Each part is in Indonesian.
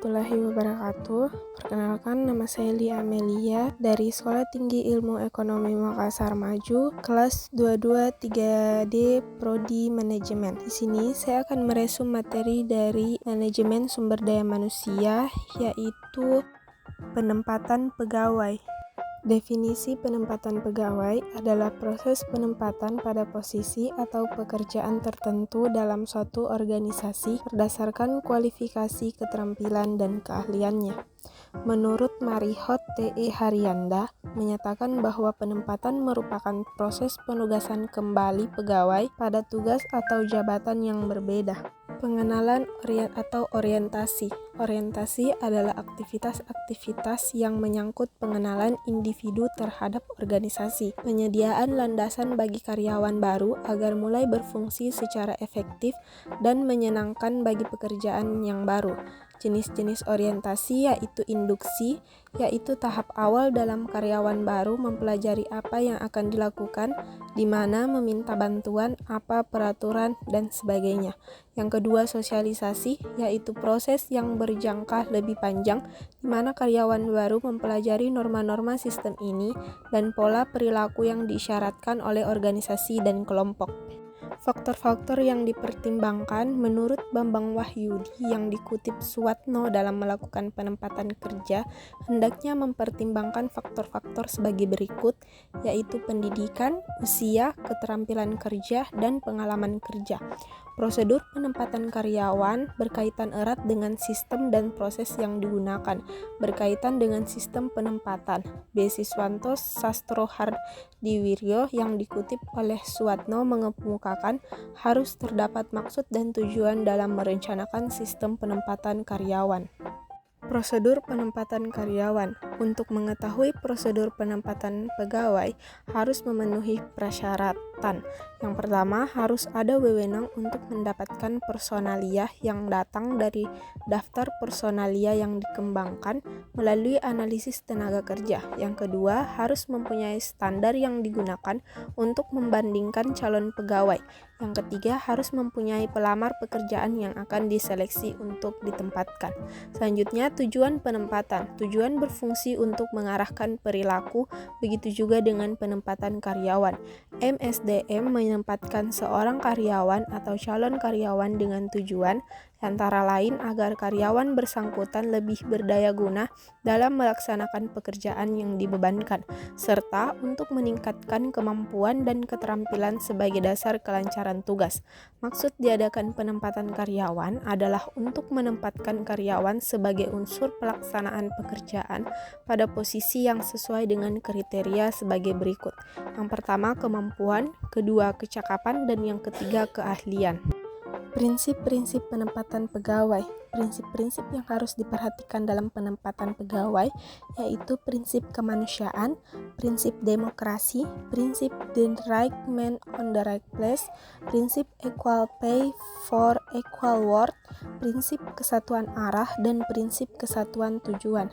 warahmatullahi wabarakatuh. Perkenalkan, nama saya Lia Amelia dari Sekolah Tinggi Ilmu Ekonomi Makassar Maju, kelas 22 3D Prodi Manajemen. Di sini saya akan meresum materi dari manajemen sumber daya manusia, yaitu penempatan pegawai. Definisi penempatan pegawai adalah proses penempatan pada posisi atau pekerjaan tertentu dalam suatu organisasi berdasarkan kualifikasi, keterampilan, dan keahliannya. Menurut Marihot T.E. Haryanda, menyatakan bahwa penempatan merupakan proses penugasan kembali pegawai pada tugas atau jabatan yang berbeda. Pengenalan atau orientasi. Orientasi adalah aktivitas-aktivitas yang menyangkut pengenalan individu terhadap organisasi, penyediaan landasan bagi karyawan baru agar mulai berfungsi secara efektif dan menyenangkan bagi pekerjaan yang baru. Jenis-jenis orientasi yaitu induksi, yaitu tahap awal dalam karyawan baru mempelajari apa yang akan dilakukan, di mana meminta bantuan, apa peraturan, dan sebagainya. Yang kedua, sosialisasi, yaitu proses yang berjangka lebih panjang, di mana karyawan baru mempelajari norma-norma sistem ini dan pola perilaku yang diisyaratkan oleh organisasi dan kelompok. Faktor-faktor yang dipertimbangkan menurut Bambang Wahyudi yang dikutip Suwatno dalam melakukan penempatan kerja hendaknya mempertimbangkan faktor-faktor sebagai berikut, yaitu pendidikan, usia, keterampilan kerja, dan pengalaman kerja. Prosedur penempatan karyawan berkaitan erat dengan sistem dan proses yang digunakan, berkaitan dengan sistem penempatan. Besiswanto Sastro Hardiwiryo yang dikutip oleh Suwatno mengemukakan harus terdapat maksud dan tujuan dalam merencanakan sistem penempatan karyawan. Prosedur penempatan karyawan. Untuk mengetahui prosedur penempatan pegawai harus memenuhi persyaratan. Yang pertama, harus ada wewenang untuk mendapatkan personalia yang datang dari daftar personalia yang dikembangkan melalui analisis tenaga kerja. Yang kedua, harus mempunyai standar yang digunakan untuk membandingkan calon pegawai. Yang ketiga, harus mempunyai pelamar pekerjaan yang akan diseleksi untuk ditempatkan. Selanjutnya, tujuan penempatan. Tujuan berfungsi untuk mengarahkan perilaku, begitu juga dengan penempatan karyawan. MSDM menempatkan seorang karyawan atau calon karyawan dengan tujuan antara lain agar karyawan bersangkutan lebih berdaya guna dalam melaksanakan pekerjaan yang dibebankan, serta untuk meningkatkan kemampuan dan keterampilan sebagai dasar kelancaran tugas. Maksud diadakan penempatan karyawan adalah untuk menempatkan karyawan sebagai unsur pelaksanaan pekerjaan pada posisi yang sesuai dengan kriteria sebagai berikut. Yang pertama, kemampuan, kedua, kecakapan, dan yang ketiga, keahlian. Prinsip-prinsip penempatan pegawai. Prinsip-prinsip yang harus diperhatikan dalam penempatan pegawai yaitu prinsip kemanusiaan, prinsip demokrasi, prinsip the right man on the right place, prinsip equal pay for equal work, prinsip kesatuan arah, dan prinsip kesatuan tujuan.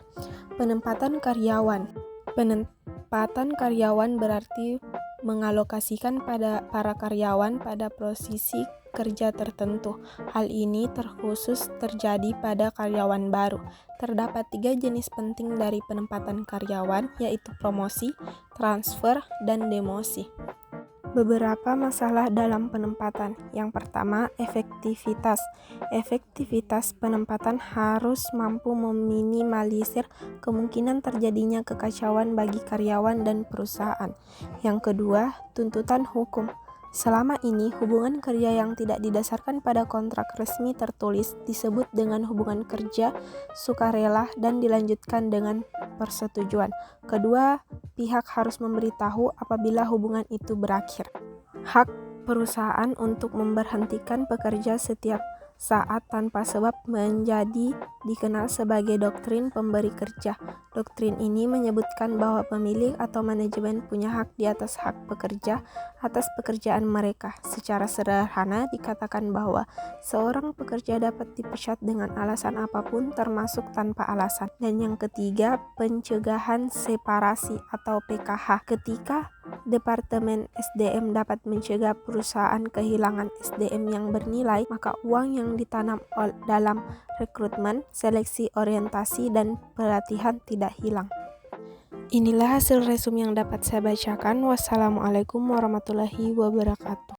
Penempatan karyawan. Penempatan karyawan berarti mengalokasikan pada para karyawan pada posisi kerja tertentu. Hal ini terkhusus terjadi pada karyawan baru. Terdapat 3 jenis penting dari penempatan karyawan, yaitu promosi, transfer, dan demosi. Beberapa masalah dalam penempatan. Yang pertama, efektivitas. Efektivitas penempatan harus mampu meminimalisir kemungkinan terjadinya kekacauan bagi karyawan dan perusahaan. Yang kedua, tuntutan hukum. Selama ini, hubungan kerja yang tidak didasarkan pada kontrak resmi tertulis disebut dengan hubungan kerja sukarela dan dilanjutkan dengan persetujuan. Kedua, pihak harus memberitahu apabila hubungan itu berakhir. Hak perusahaan untuk memberhentikan pekerja setiap saat tanpa sebab menjadi dikenal sebagai doktrin pemberi kerja. Doktrin ini menyebutkan bahwa pemilik atau manajemen punya hak di atas hak pekerja atas pekerjaan mereka. Secara sederhana dikatakan bahwa seorang pekerja dapat dipecat dengan alasan apapun termasuk tanpa alasan. Dan yang ketiga, pencegahan separasi atau PKH. Ketika Departemen SDM dapat mencegah perusahaan kehilangan SDM yang bernilai, maka uang yang ditanam dalam rekrutmen, seleksi orientasi, dan pelatihan tidak hilang. Inilah hasil resume yang dapat saya bacakan. Wassalamualaikum warahmatullahi wabarakatuh.